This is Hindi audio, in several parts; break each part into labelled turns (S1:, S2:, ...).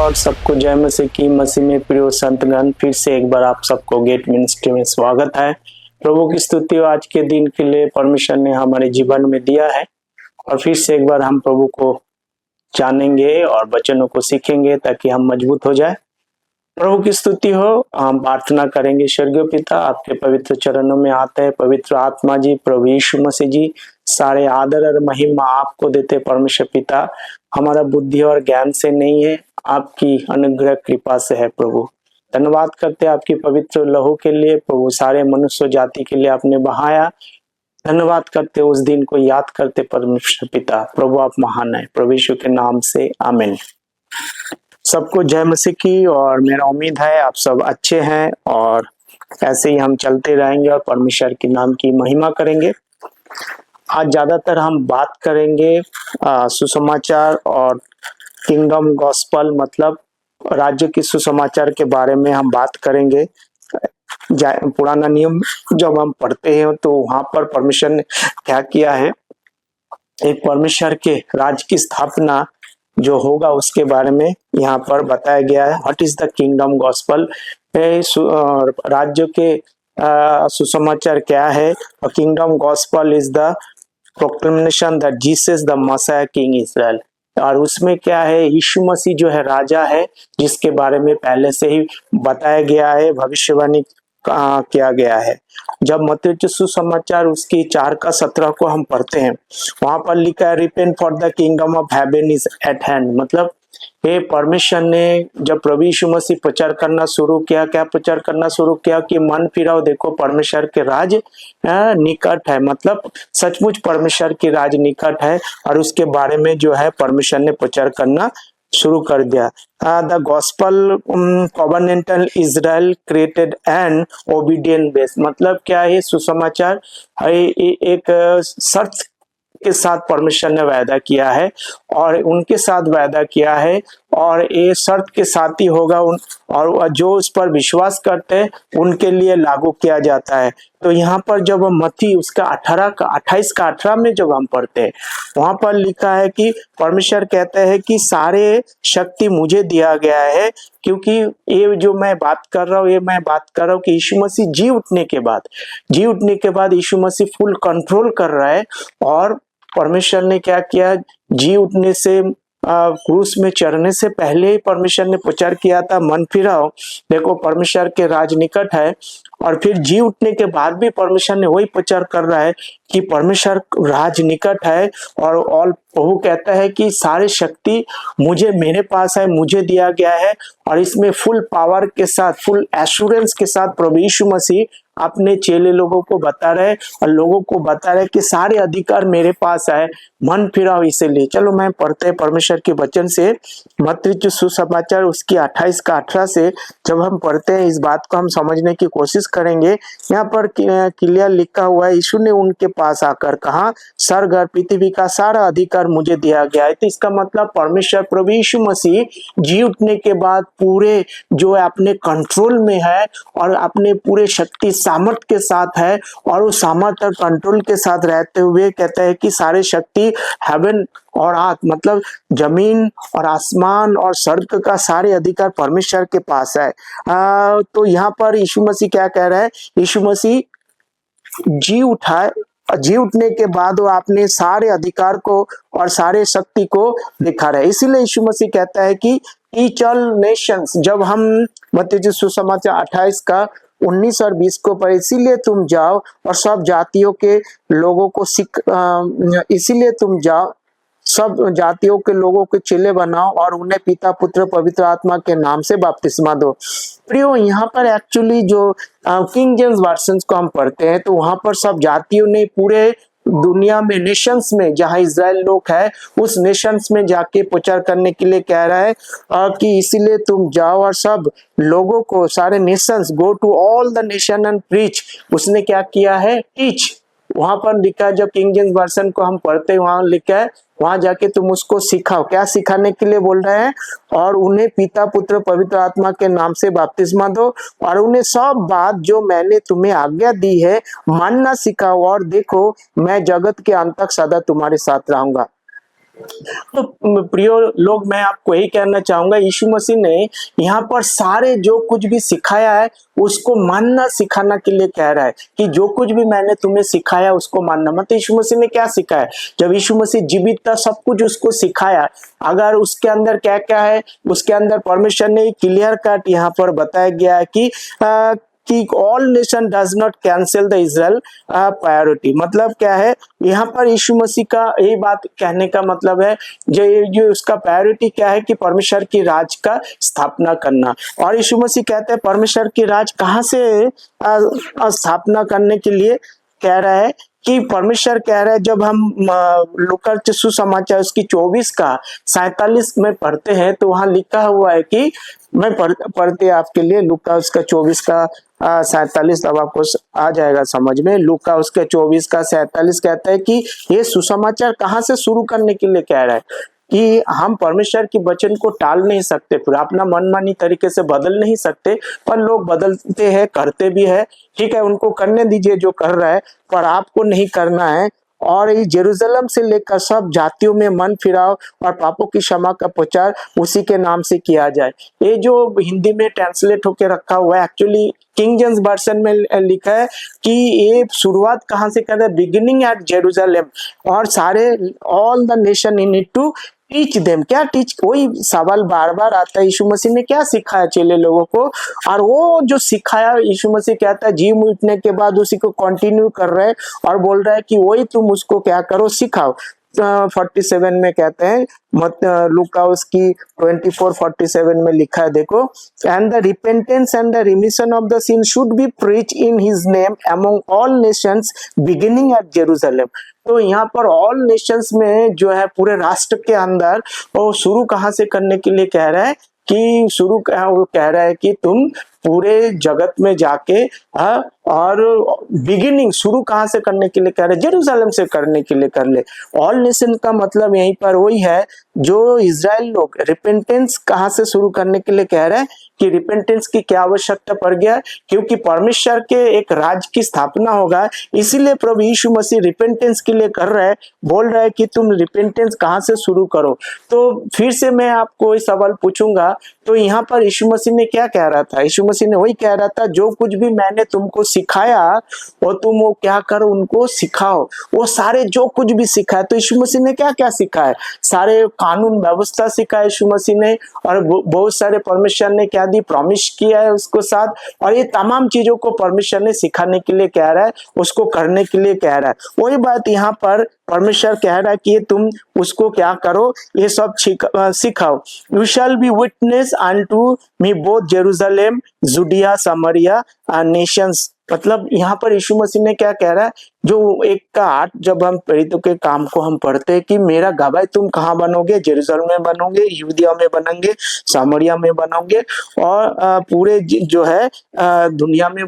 S1: लॉर्ड। सबको जय मसीह की। मसीह में प्रिय संतगण, फिर से एक बार आप सबको गेट मिनिस्ट्री में स्वागत है। प्रभु की स्तुति हो आज के दिन के लिए परमेश्वर ने हमारे जीवन में दिया है, और फिर से एक बार हम प्रभु को जानेंगे और वचनों को सीखेंगे ताकि हम मजबूत हो जाए। प्रभु की स्तुति हो। हम प्रार्थना करेंगे। स्वर्गीय पिता, आपके पवित्र चरणों में आते हैं। पवित्र आत्मा जी, प्रभु यीशु मसीह जी, सारे आदर और महिमा आपको देते। परमेश्वर पिता, हमारा बुद्धि और ज्ञान से नहीं है, आपकी अनुग्रह कृपा से है। प्रभु धन्यवाद करते हैं आपकी पवित्र लहू के लिए। प्रभु सारे मनुष्य जाति के लिए आपने बहाया। धन्यवाद करते उस दिन को याद करते परमेश्वर पिता। प्रभु आप महान है। प्रभु यीशु के नाम से आमीन। सबको जय मसीह की। और मेरा उम्मीद है आप सब अच्छे हैं, और ऐसे ही हम चलते रहेंगे और परमेश्वर के नाम की महिमा करेंगे। आज ज्यादातर हम बात करेंगे सुसमाचार और किंगडम गॉस्पल, मतलब राज्य की सुसमाचार के बारे में हम बात करेंगे। पुराना नियम जब हम पढ़ते हैं तो वहां पर परमेश्वर ने क्या किया है, एक परमेश्वर के राज्य की स्थापना जो होगा उसके बारे में यहाँ पर बताया गया है। What is the kingdom gospel, राज्य के सुसमाचार क्या है। Kingdom gospel is the proclamation that Jesus the Messiah king Israel. और उसमें क्या है, यीशु मसीह जो है राजा है, जिसके बारे में पहले से ही बताया गया है, भविष्यवाणी किया गया है। जब मत्ती सुसमाचार उसकी 4:17 को हम पढ़ते हैं, वहां पर लिखा है repent for the kingdom of heaven is eight hand. मतलब ये परमेश्वर ने जब प्रभु यीशु मसीह प्रचार करना शुरू किया, क्या प्रचार करना शुरू किया कि मन फिराओ, देखो परमेश्वर के राज निकट है। मतलब सचमुच परमेश्वर की राज निकट है, और उसके बारे में जो है परमेश्वर ने प्रचार करना शुरू कर दिया। The gospel covenantal Israel created and obedient base. मतलब क्या है, सुसमाचार एक शर्त के साथ परमेश्वर ने वायदा किया है, और उनके साथ वायदा किया है, और ये शर्त के साथ ही होगा और जो उस पर विश्वास करते हैं उनके लिए लागू किया जाता है। तो यहाँ पर जब मत्ती उसका 28 में जब हम पढ़ते हैं, वहां पर लिखा है कि परमेश्वर कहते हैं कि सारे शक्ति मुझे दिया गया है, क्योंकि ये जो मैं बात कर रहा हूँ, ये मैं बात कर रहा हूँ कि यीशु मसीह जी उठने के बाद यीशु मसीह फुल कंट्रोल कर रहा है। और परमेश्वर ने क्या किया, जी उठने से क्रूस में चढ़ने से पहले ही परमेश्वर ने प्रचार किया था, मन फिराओ, देखो परमेश्वर के राज निकट है। और फिर जी उठने के बाद भी परमेश्वर ने वही प्रचार कर रहा है कि परमेश्वर राज निकट है। और प्रभु कहता है कि सारी शक्ति मेरे पास है, मुझे दिया गया है। और इसमें फुल पावर के साथ, फुल एश्योरेंस के साथ प्रभु यीशु मसीह अपने चेले लोगों को बता रहे, और लोगों को बता रहे कि सारे अधिकार मेरे पास है, मन फिराओ इसीलिए। चलो मैं पढ़ते हैं परमेश्वर के वचन से। मत्ती सुसमाचार उसकी 28:18 से जब हम पढ़ते हैं, इस बात को हम समझने की कोशिश करेंगे। यहाँ पर क्लियर लिखा हुआ है, यीशु ने उनके पास आकर कहा, स्वर्ग और पृथ्वी का सारा अधिकार मुझे दिया गया है। तो इसका मतलब परमेश्वर प्रभु यीशु मसीह जी उठने के बाद पूरे जो है अपने कंट्रोल में है, और अपने पूरे शक्ति सामर्थ के साथ है, और उस सामर्थ और कंट्रोल के साथ रहते हुए कहता है कि सारे शक्ति हेवन और अर्थ, मतलब जमीन और आसमान और स्वर्ग का सारे अधिकार परमेश्वर के पास है। तो यहाँ पर यीशु मसीह क्या कह रहा है, यीशु मसीह जी उठने के बाद वो अपने सारे अधिकार को और सारे शक्ति को दिखा रहे हैं। इसीलिए यीशु मसीह कहता है कि टीच ऑल नेशंस। जब हम मत्ती सुसमाचार 28:19 और 20 को पढ़े, इसीलिए तुम जाओ और सब जातियों के लोगों को सब जातियों के लोगों के चेले बनाओ, और उन्हें पिता पुत्र पवित्र आत्मा के नाम से बपतिस्मा दो। प्रियो, यहाँ पर एक्चुअली जो किंग जेम्स वर्जन को हम पढ़ते हैं, तो वहां पर सब जातियों ने पूरे दुनिया में, नेशंस में, जहां इजराइल लोग है, उस नेशंस में जाके प्रचार करने के लिए कह रहा है कि इसीलिए तुम जाओ और सब लोगों को, सारे nations, go to all the nation and preach. उसने क्या किया है, टीच। वहां पर लिखा है, जब किंग जेम्स वर्जन को हम पढ़ते हैं, वहां लिखा है वहां जाके तुम उसको सिखाओ। क्या सिखाने के लिए बोल रहे हैं, और उन्हें पिता पुत्र पवित्र आत्मा के नाम से बपतिस्मा दो, और उन्हें सब बात जो मैंने तुम्हें आज्ञा दी है मानना सिखाओ, और देखो मैं जगत के अंत तक सदा तुम्हारे साथ रहूंगा। तो प्रियो लोग, मैं आपको यही कहना चाहूंगा, यीशु मसीह ने यहाँ पर सारे जो कुछ भी सिखाया है उसको मानना सिखाना के लिए कह रहा है कि जो कुछ भी मैंने तुम्हें सिखाया उसको मानना। मतलब यीशु मसीह ने क्या सिखाया? जब यीशु मसीह जीवित था सब कुछ उसको सिखाया। अगर उसके अंदर क्या क्या है, उसके अंदर परमेश्वर ने क्लियर कट यहाँ पर बताया गया है कि all nation does not cancel the Israel priority. मतलब क्या है यहाँ पर यीशु मसीह का यही बात कहने का मतलब है, जो उसका प्रायोरिटी क्या है कि परमेश्वर की राज का स्थापना करना। और यीशु मसीह कहते हैं परमेश्वर की राज कहाँ से स्थापना करने के लिए कह रहा है कि परमेश्वर कह रहा है। जब हम लूका सुसमाचार उसकी 24 का 47 में पढ़ते हैं तो वहां लिखा हुआ है कि मैं पढ़ते आपके लिए लूका उसका 24 का 47, अब आपको आ जाएगा समझ में। लूका उसके 24 का 47 कहता है कि ये सुसमाचार कहाँ से शुरू करने के लिए कह रहा है कि हम परमेश्वर की वचन को टाल नहीं सकते, फिर अपना मनमानी तरीके से बदल नहीं सकते, पर लोग बदलते हैं, करते भी है। ठीक है, उनको करने दीजिए जो कर रहा है, पर आपको नहीं करना है। और ये जेरूशलेम से लेकर सब जातियों में मन फिराओ और पापों की क्षमा का प्रचार उसी के नाम से किया जाए। ये जो हिंदी में ट्रांसलेट होके रखा हुआ है, एक्चुअली किंग जेम्स वर्जन में लिखा है कि ये शुरुआत कहाँ से कर रहा है, बिगिनिंग एट जेरूशलेम, और सारे all the nation in need to teach them. क्या टीच, वही सवाल बार बार आता है, यीशु मसीह ने क्या सिखाया चेले लोगों को? और वो जो सिखाया यीशु मसीह कहता है जी उठने के बाद उसी को कंटिन्यू कर रहे हैं और बोल रहा है कि वही तुम उसको क्या करो, सिखाओ। 47 में कहते हैं, मत लूका उसकी 24:47 में लिखा है, देखो, and the repentance and the remission of the sin should be preach in his name among all nations beginning at Jerusalem. तो यहाँ पर ऑल नेशंस में जो है पूरे राष्ट्र के अंदर वो शुरू कहाँ से करने के लिए कह रहा है कि वो कह रहा है कि तुम पूरे जगत में जाके और बिगिनिंग शुरू कहाँ से करने के लिए कह रहे हैं, जेरूशलेम से करने के लिए कर ले। ऑल नेशन का मतलब यहीं पर वही है जो इजराइल लोग रिपेंटेंस कहाँ से शुरू करने के लिए कह रहे हैं कि रिपेंटेंस की क्या आवश्यकता पड़ गया, क्योंकि परमेश्वर के एक राज की स्थापना होगा, इसीलिए प्रभु यीशु मसीह रिपेंटेंस के लिए कर रहा है, बोल रहा है कि तुम रिपेंटेंस कहाँ से शुरू करो। तो फिर से मैं आपको ये सवाल पूछूंगा, तो यहाँ पर यीशु मसीह ने क्या कह रहा था? यीशु मसीह ने वही कह रहा था जो कुछ भी मैंने तुमको सिखाया वो तुम वो क्या करो, उनको सिखाओ। वो सारे जो कुछ भी सिखाया, तो यीशु मसीह ने क्या क्या सिखाया? सारे कानून व्यवस्था सिखाया यीशु मसीह ने, और बहुत सारे परमेश्वर ने क्या दी, प्रॉमिस किया है उसको साथ, और ये तमाम चीजों को परमेश्वर ने सिखाने के लिए कह रहा है, उसको करने के लिए कह रहा है। वही बात यहाँ पर परमेश्वर कह रहा है कि ये तुम उसको क्या करो, ये सब सिखाओ। You shall be witness unto me both Jerusalem Judea Samaria nations. मतलब यहाँ पर यीशु मसीह ने क्या कह रहा है, जो 1:8 जब हम प्रेरितों के काम को हम पढ़ते हैं कि मेरा गवाह तुम कहाँ बनोगे, जेरूशलेम में बनोगे, यहूदिया में बनोगे, सामरिया में बनोगे, और पूरे जो है दुनिया में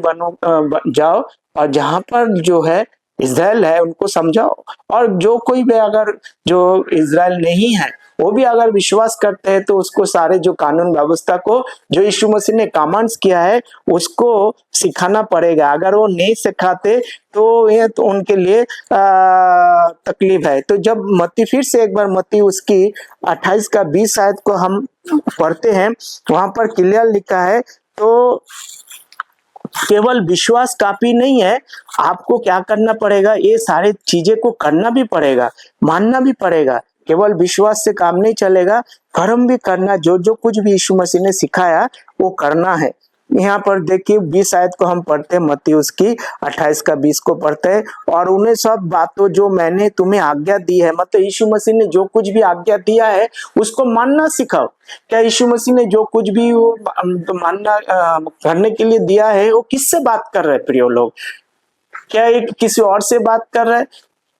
S1: जाओ, और जहां पर जो है इज़राइल है उनको समझाओ। और जो कोई भी अगर जो इज़राइल नहीं है वो भी अगर विश्वास करते हैं तो उसको सारे जो कानून व्यवस्था को जो यीशु मसीह ने कमांड्स किया है उसको सिखाना पड़ेगा। अगर वो नहीं सिखाते तो ये तो उनके लिए तकलीफ है। तो जब मत्ती, फिर से एक बार मत्ती उसकी 28 का 20 आयत को हम पढ़ते हैं, वहां पर क्लियर लिखा है, तो केवल विश्वास काफी नहीं है, आपको क्या करना पड़ेगा, ये सारे चीजें को करना भी पड़ेगा, मानना भी पड़ेगा। केवल विश्वास से काम नहीं चलेगा, कर्म भी करना, जो जो कुछ भी यीशु मसीह ने सिखाया वो करना है। यहाँ पर देखिए 20 आयत को हम पढ़ते हैं, मत्ती उसकी 28 का 20 को पढ़ते हैं, और उन्हें सब बातों जो मैंने तुम्हें आज्ञा दी है, मतलब यीशु मसीह ने जो कुछ भी आज्ञा दिया है उसको मानना सिखाओ। क्या यीशु मसीह ने जो कुछ भी वो मानना करने के लिए दिया है वो किससे बात कर रहे हैं प्रिय लोग? क्या एक किसी और से बात कर रहा है?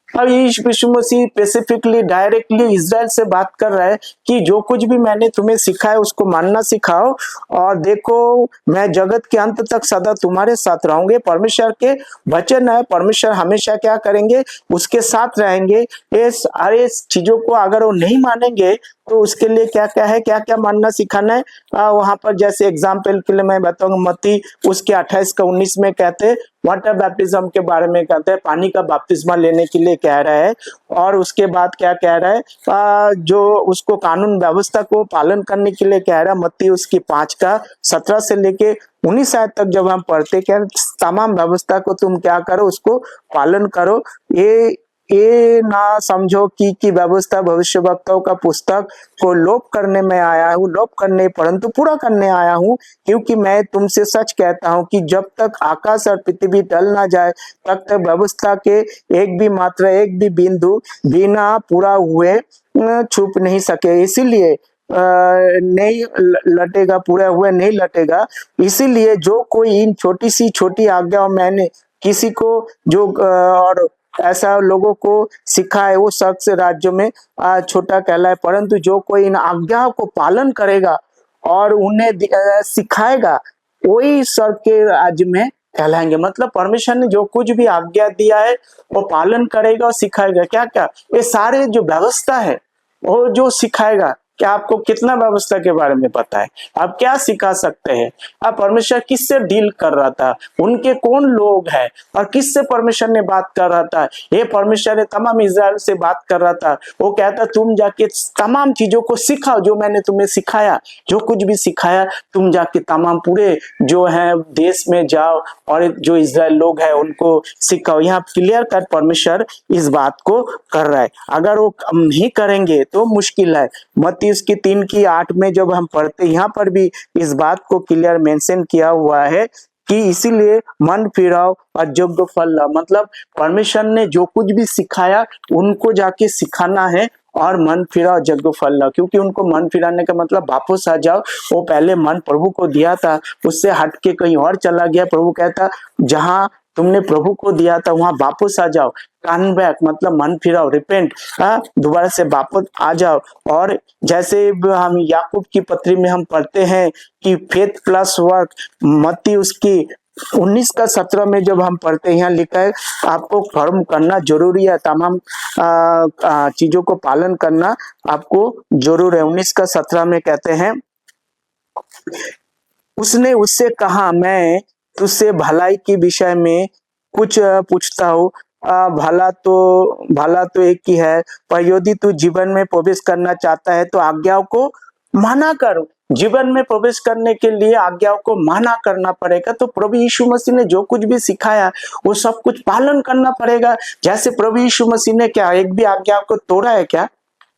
S1: अब यीशु मसीह स्पेसिफिकली डायरेक्टली इजराइल से बात कर रहा है कि जो कुछ भी मैंने तुम्हें सिखाया उसको मानना सिखाओ, और देखो मैं जगत के अंत तक सदा तुम्हारे साथ रहूंगे। परमेश्वर के वचन है, परमेश्वर हमेशा क्या करेंगे, उसके साथ रहेंगे। ये सारे चीजों को अगर वो नहीं मानेंगे तो उसके लिए क्या क्या है, क्या क्या मानना सिखाना है। वहां पर जैसे एग्जाम्पल के लिए मैं बताऊंगा, मत्ती उसके 28 का 19 में कहते, वाटर बैप्टिज्म के बारे में कहते हैं, पानी का बपतिस्मा लेने के लिए कह रहा है। और उसके बाद क्या कह रहा है, जो उसको कानून व्यवस्था को पालन करने के लिए कह रहा है। मत्ती उसकी 5:17 से लेके 19 आयत तक जब हम पढ़ते, क्या तमाम व्यवस्था को तुम क्या करो, उसको पालन करो। ये ना समझो कि व्यवस्था भविष्यवक्ताओं का पुस्तक को लोप करने में आया हूँ, लोप करने परंतु पूरा करने आया हूँ। क्योंकि मैं तुमसे सच कहता हूँ कि जब तक आकाश और पृथ्वी टल ना जाए तब तक व्यवस्था के एक भी मात्रा, एक भी बिंदु बिना पूरा हुए छुप नहीं सके। इसीलिए नहीं लटेगा, पूरा हुए नहीं लटेगा। इसीलिए जो कोई इन छोटी सी छोटी आज्ञाओं मैंने किसी को जो और ऐसा लोगों को सिखाए, वो शख्स राज्यों में छोटा कहलाए। परंतु जो कोई इन आज्ञाओं को पालन करेगा और उन्हें सिखाएगा, वही स्वर्ग के राज्य में कहलाएंगे। मतलब परमेश्वर ने जो कुछ भी आज्ञा दिया है वो पालन करेगा और सिखाएगा। क्या क्या, ये सारे जो व्यवस्था है वो जो सिखाएगा। क्या आपको कितना व्यवस्था के बारे में पता है? आप क्या सिखा सकते हैं? अब परमेश्वर किससे डील कर रहा था, उनके कौन लोग हैं और किससे परमेश्वर ने बात कर रहा था? ये परमेश्वर ने तमाम इस्राएल से बात कर रहा था। वो कहता तुम जाके तमाम चीजों को सिखाओ जो मैंने तुम्हें सिखाया, जो कुछ भी सिखाया तुम जाके तमाम पूरे जो है देश में जाओ और जो इस्राएल लोग हैं उनको सिखाओ। यहाँ क्लियर कट परमेश्वर इस बात को कर रहा है। अगर वो नहीं करेंगे तो मुश्किल है। मत्ती उसकी 3:8 में जब हम पढ़ते, यहाँ पर भी इस बात को क्लियर मेंशन किया हुआ है कि इसीलिए मन फिराओ और योग्य फल लाओ। मतलब परमेश्वर ने जो कुछ भी सिखाया उनको जाके सिखाना है और मन फिराओ योग्य फल लाओ। क्योंकि उनको मन फिराने का मतलब वापस आ जाओ। वो पहले मन प्रभु को दिया था, उससे हट के कहीं और चला गया। प्रभु कहता जहां तुमने प्रभु को दिया था वहां वापस आ जाओ। टर्न बैक मतलब मन फिराओ, रिपेंट, दोबारा से वापस आ जाओ। और जैसे हम याकूब की पत्री में हम पढ़ते हैं कि फेथ प्लस वर्क, मत्ती उसकी 19:17 में जब हम पढ़ते हैं, यहाँ लिखा है आपको फर्म करना जरूरी है, तमाम चीजों को पालन करना आपको जरूर है। 19:17 में कहते हैं, उसने उससे कहा मैं तुझसे भलाई के विषय में कुछ पूछता हूँ। भला तो एक ही है, पर यदि तू जीवन में प्रवेश करना चाहता है तो आज्ञाओं को माना कर। जीवन में प्रवेश करने के लिए आज्ञाओं को माना करना पड़ेगा। तो प्रभु यीशु मसीह ने जो कुछ भी सिखाया वो सब कुछ पालन करना पड़ेगा। जैसे प्रभु यीशु मसीह ने क्या एक भी आज्ञा को तोड़ा है? क्या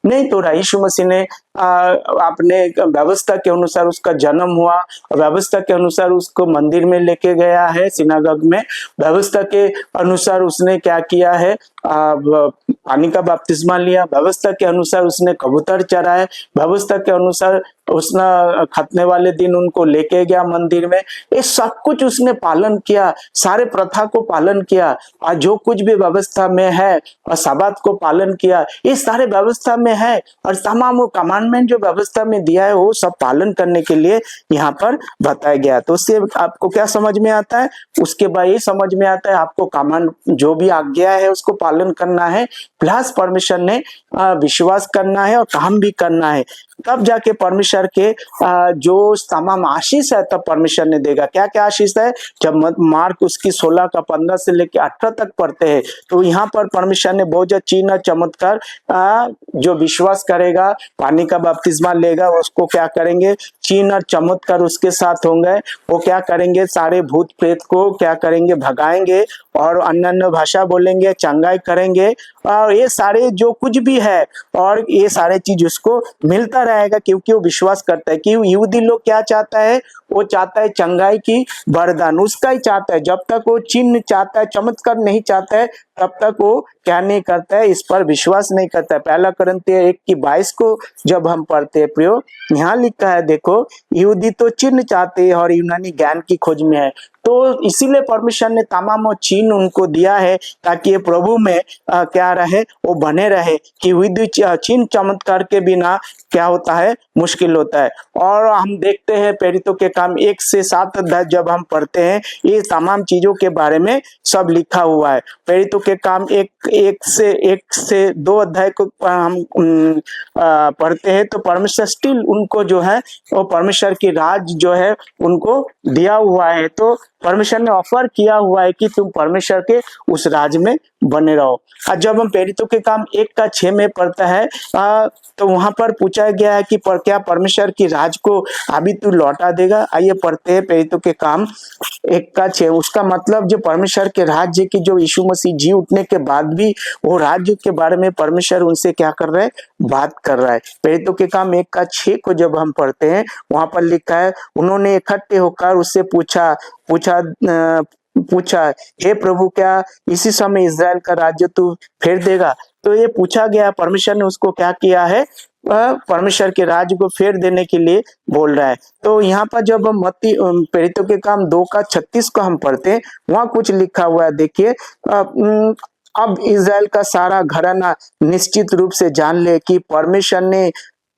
S1: नहीं तोड़ा। यीशु मसीह ने अपने व्यवस्था के अनुसार उसका जन्म हुआ, व्यवस्था के अनुसार उसको मंदिर में लेके गया है, सिनागोग में। व्यवस्था के अनुसार उसने क्या किया है, पानी का बपतिस्मा लिया। व्यवस्था के अनुसार उसने कबूतर चराए। व्यवस्था के अनुसार उसने खतने वाले दिन उनको लेके गया मंदिर में। ये सब कुछ उसने पालन किया, सारे प्रथा को पालन किया और जो कुछ भी व्यवस्था में है और सब्बात को पालन किया, ये सारे व्यवस्था में है। और तमाम वो कमांडमेंट जो व्यवस्था में दिया है वो सब पालन करने के लिए यहाँ पर बताया गया। तो उससे आपको क्या समझ में आता है? उसके बाद ये समझ में आता है आपको कमांड जो भी आज्ञा है उसको पालन करना है, प्लस परमेश्वर ने विश्वास करना है और काम भी करना है। तब जाके परमेश्वर के जो तमाम आशीष है तब परमेश्वर ने देगा। क्या क्या आशीष है? जब मार्क उसकी 16:15 से लेकर 18 तक पढ़ते हैं तो यहाँ पर परमेश्वर ने बहुत ज्यादा चिन्ह चमत्कार, जो विश्वास करेगा, पानी का बपतिस्मा लेगा, उसको क्या करेंगे, चिन्ह और चमत्कार उसके साथ होंगे। वो क्या करेंगे, सारे भूत प्रेत को क्या करेंगे, भगाएंगे और अन्य भाषा बोलेंगे, चंगाई करेंगे। और ये सारे जो कुछ भी है और ये सारे चीज उसको मिलता रहेगा क्योंकि वो विश्वास करता है। कि यहूदी लोग क्या चाहता है, वो चाहता है चंगाई की वरदान, उसका ही चाहता है। जब तक वो चिन्ह चाहता है, चमत्कार नहीं चाहता है, तब तक वो क्या नहीं करता है, इस पर विश्वास नहीं करता है। 1 कुरिन्थियों 1:22 को जब हम पढ़ते हैं प्रियो, यहाँ लिखा है देखो, यहूदी तो चिन्ह चाहते हैं और यूनानी ज्ञान की खोज में है। तो इसीलिए परमेश्वर ने तमाम चिन्ह उनको दिया है ताकि ये प्रभु में क्या रहे, वो बने रहे। कि चिन्ह चमत्कार के बिना क्या होता है, मुश्किल होता है। और हम देखते हैं प्रेरितों के काम 1 से 7 अध्याय जब हम पढ़ते हैं, ये तमाम चीजों के बारे में सब लिखा हुआ है। प्रेरितों के काम 1 से 2 अध्याय को हम पढ़ते हैं तो परमेश्वर स्टिल उनको जो है वो परमेश्वर की राज जो है उनको दिया हुआ है। तो परमेश्वर ने ऑफर किया हुआ है कि तुम परमेश्वर के उस राज में बने रहो। और जब हम प्रेरितों के काम 1:6 में पढ़ता है तो वहां पर पूछा गया है कि क्या परमेश्वर की राज को अभी तू लौटा देगा। आइए पढ़ते हैं प्रेरितों के काम 1:6। उसका मतलब जो परमेश्वर के राज्य की जो यीशु मसीह जी उठने के बाद भी वो राज्य के बारे में परमेश्वर उनसे क्या कर रहा है, बात कर रहा है। प्रेरितों के काम 1:6 को जब हम पढ़ते हैं वहां पर लिखा है, उन्होंने इकट्ठे होकर उससे पूछा हे प्रभु, क्या इसी समय इज़राइल का राज्य तू फेर देगा। तो ये पूछा गया, परमेश्वर ने उसको क्या किया है, परमेश्वर के राज्य को फेर देने के लिए बोल रहा है। तो यहाँ पर जब हम प्रेरितों के काम 2:36 को हम पढ़ते हैं वहां कुछ लिखा हुआ है, देखिए अब इज़राइल का सारा घराना निश्चित रूप से जान ले कि परमेश्वर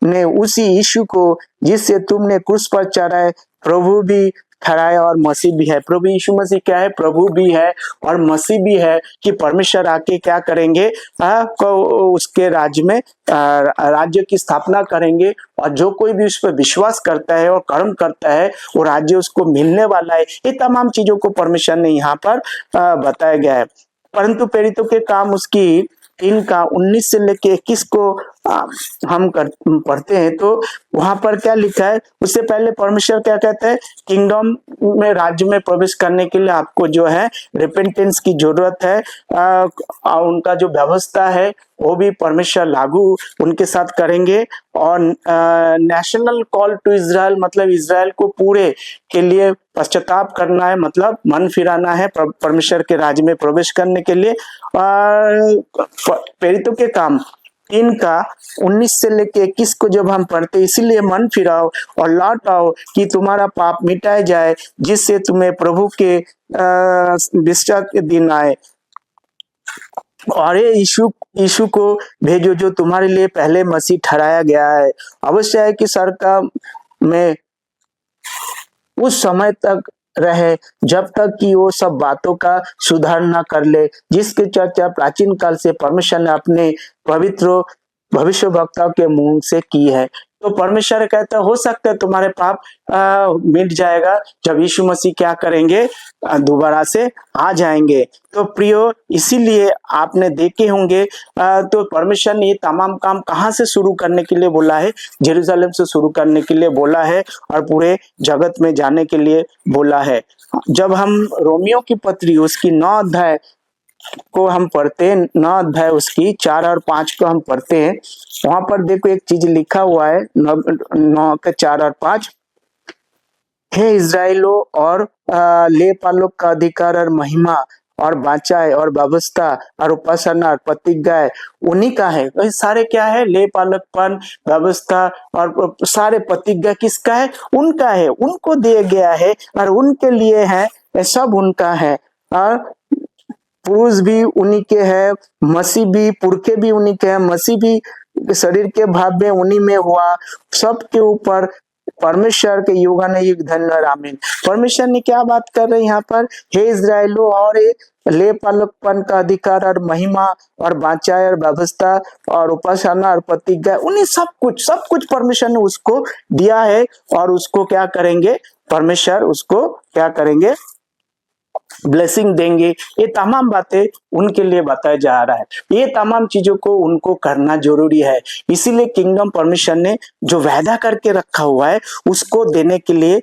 S1: ने उसी यीशु को जिससे तुमने क्रूस पर चढ़ाए प्रभु भी ठहराया और मसीह भी है। प्रभु यीशु मसीह क्या है, प्रभु भी है और मसीह भी है कि परमेश्वर आके क्या करेंगे, उसके राज्य में राज्य की स्थापना करेंगे और जो कोई भी उस पर विश्वास करता है और कर्म करता है वो राज्य उसको मिलने वाला है। ये तमाम चीजों को परमेश्वर ने यहाँ पर बताया गया है। परंतु प्रेरितों के काम उसकी 3:19 से लेके 21 को हम पढ़ते हैं तो वहां पर क्या लिखा है, उससे पहले परमेश्वर क्या कहता है, किंगडम में राज्य में प्रवेश करने के लिए आपको जो है रिपेंटेंस की जरूरत है। उनका जो व्यवस्था है वो भी परमेश्वर लागू उनके साथ करेंगे। और नेशनल कॉल टू इज़राइल मतलब इज़राइल को पूरे के लिए पश्चाताप करना है, मतलब मन फिराना है परमेश्वर के राज्य में प्रवेश करने के लिए। प्रेरितों के काम 3:19 से लेके 21 को जब हम पढ़ते, इसीलिए मन फिराओ और लौट आओ कि तुम्हारा पाप मिटाया जाए, जिससे तुम्हें प्रभु के विश्वास के दिन आए। और ये यीशु को भेजो जो तुम्हारे लिए पहले मसीह ठहराया गया है। अवश्य है कि सरकार में उस समय तक रहे जब तक कि वो सब बातों का सुधार न कर ले, जिसकी चर्चा प्राचीन काल से परमेश्वर ने अपने पवित्र भविष्यवक्ताओं के मुंह से की है। तो परमेश्वर कहता हो सकता है तुम्हारे पाप मिट जाएगा जब यीशु मसीह क्या करेंगे, दोबारा से आ जाएंगे। तो प्रियो, इसीलिए आपने देखे होंगे तो परमेश्वर ने ये तमाम काम कहाँ से शुरू करने के लिए बोला है, जेरूशलेम से शुरू करने के लिए बोला है और पूरे जगत में जाने के लिए बोला है। जब हम रोमियो की पत्री उसकी 9 अध्याय को हम पढ़ते हैं, 9 अध्याय उसकी 4 और 5 को हम पढ़ते हैं, वहां पर देखो एक चीज लिखा हुआ है 9 के 4 और 5, हे इज़राइलो और लेपालों का अधिकार और महिमा और बाचाए और व्यवस्था और उपासना और प्रतिज्ञा उन्हीं का है। तो सारे क्या है, लेपालकपन, व्यवस्था और सारे प्रतिज्ञा किसका है, उनका है, उनको दिया गया है और उनके लिए है, सब उनका है। और पुरुष भी उन्हीं के हैं, मसीह भी, पुरखे भी उन्हीं के हैं, मसीह भी शरीर के भाव में उन्हीं में हुआ, सबके ऊपर परमेश्वर के युगा ने युग धन्य आमीन। परमेश्वर ने क्या बात कर रहे हैं यहाँ पर, हे इज़राइलो और लेपालकपन का अधिकार और महिमा और बाचाए और व्यवस्था और उपासना और प्रतिज्ञा, उन्हें सब कुछ परमेश्वर ने उसको दिया है। और उसको क्या करेंगे, परमेश्वर उसको क्या करेंगे, ब्लेसिंग देंगे। ये तमाम बातें उनके लिए बताया जा रहा है, ये तमाम चीजों को उनको करना जरूरी है। इसीलिए किंगडम परमेश्वर ने जो वादा करके रखा हुआ है उसको देने के लिए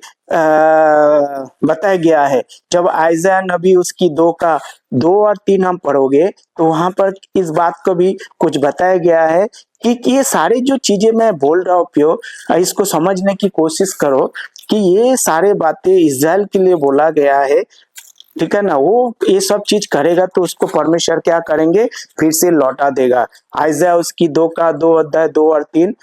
S1: बताया गया है। जब आयज़ाया नबी उसकी 2 और 3 हम पढ़ोगे तो वहां पर इस बात को भी कुछ बताया गया है कि ये सारे जो चीजें मैं बोल रहा हूँ प्यो, इसको समझने की कोशिश करो कि ये सारे बातें इज़राइल के लिए बोला गया है, ठीक है ना। वो ये सब चीज करेगा तो उसको परमेश्वर क्या करेंगे, फिर से लौटा देगा। आयज़ाया उसकी 2 अध्याय 2 और 3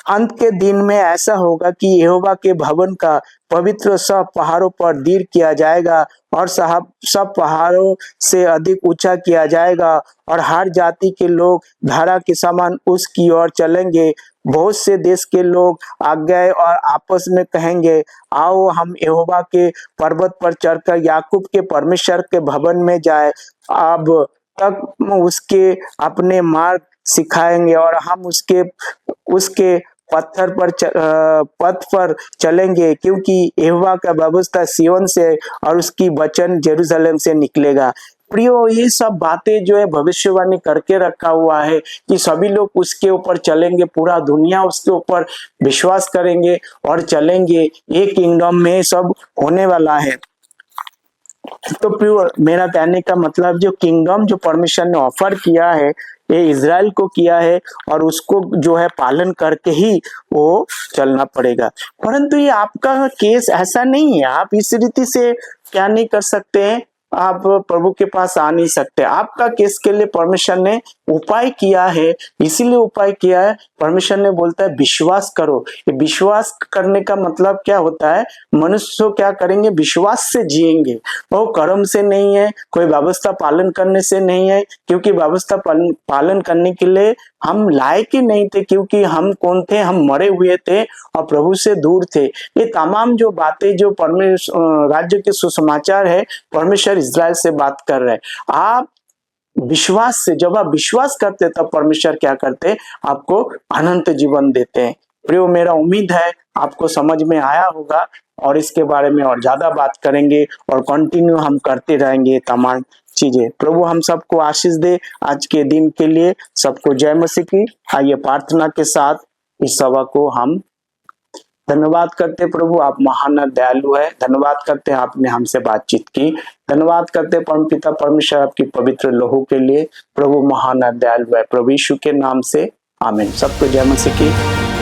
S1: अंत के दिन में ऐसा होगा कि यहोवा के भवन का पवित्र सब पहाड़ों पर दृढ़ किया जाएगा और सब पहाड़ों से अधिक ऊंचा किया जाएगा और हर जाति के लोग धारा के समान उसकी ओर चलेंगे। बहुत से देश के लोग आ गए और आपस में कहेंगे, आओ हम यहोवा के पर्वत पर चढ़कर याकूब के परमेश्वर के भवन में जाए। अब तक उसके अपने मार्ग सिखाएंगे और हम उसके उसके पथ पर चलेंगे, क्योंकि यहोवा का व्यवस्था सिय्योन से और उसकी वचन यरूशलेम से निकलेगा। प्रियो, ये सब बातें जो है भविष्यवाणी करके रखा हुआ है कि सभी लोग उसके ऊपर चलेंगे, पूरा दुनिया उसके ऊपर विश्वास करेंगे और चलेंगे। ये किंगडम में सब होने वाला है। तो प्रियो, मेरा कहने का मतलब जो किंगडम जो परमेश्वर ने ऑफर किया है ये इजराइल को किया है और उसको जो है पालन करके ही वो चलना पड़ेगा। परंतु ये आपका केस ऐसा नहीं है। आप इस रीति से क्या नहीं कर सकते हैं, आप प्रभु के पास आ नहीं सकते। आपका केस के लिए परमेश्वर ने उपाय किया है, इसीलिए उपाय किया है। परमेश्वर ने बोलता है विश्वास करो। ये विश्वास करने का मतलब क्या होता है? मनुष्य क्या करेंगे? विश्वास से जिएंगे। वो कर्म से नहीं है, कोई व्यवस्था पालन करने से नहीं है, क्योंकि व्यवस्था पालन करने के लिए हम लायक ही नहीं थे, क्योंकि हम कौन थे? हम मरे हुए थे और प्रभु से दूर थे। ये तमाम जो बातें जो परमेश्वर राज्य के सुसमाचार है, परमेश्वर इजराइल से बात कर रहे हैं। आप विश्वास से, जब आप विश्वास करते तब परमेश्वर क्या करते? आपको अनंत जीवन देते हैं। प्रियो, मेरा उम्मीद है आपको समझ में आया होगा और इसके बारे में और ज्यादा बात करेंगे और कंटिन्यू हम करते रहेंगे तमाम चीजें। प्रभु हम सबको आशीष दे आज के दिन के लिए। सबको जय मसीह की। आइए प्रार्थना के साथ इस सभा को हम धन्यवाद करते। प्रभु आप महान दयालु है। धन्यवाद करते हैं आपने हमसे बातचीत की। धन्यवाद करते परम पिता परमेश्वर आपकी पवित्र लोहू के लिए। प्रभु महान दयालु है। प्रभु यीशु के नाम से आमीन। सबको जय मसीह की।